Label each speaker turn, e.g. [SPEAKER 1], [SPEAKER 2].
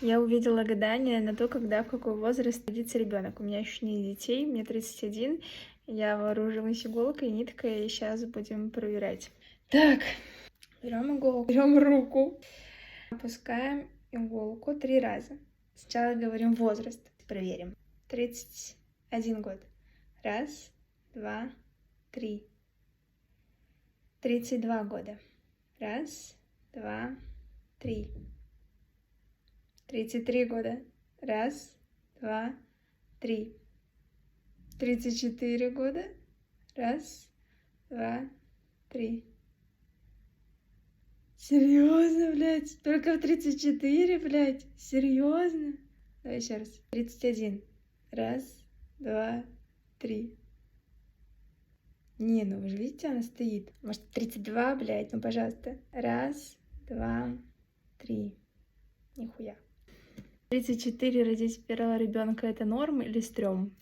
[SPEAKER 1] Я увидела гадание на то, когда, в какой возраст родится ребенок. У меня еще нет детей, мне 31. Я вооружилась иголкой, ниткой, и сейчас будем проверять. Так, берем иголку, берем руку, опускаем иголку 3 раза. Сначала говорим возраст, проверим. 31 год. Раз, два, три. 32 года. Раз, два, три. 33 года. Раз, два, три. 34 года. Раз, два, три. Серьезно, блядь? Только в 34, блядь? Серьезно? Давай еще раз. 31. Раз, два, три. Не, ну вы же видите, она стоит. Может, 32, блядь? Ну, пожалуйста. Раз, два, три. Нихуя. 34 родить первого ребенка это норм или стрём?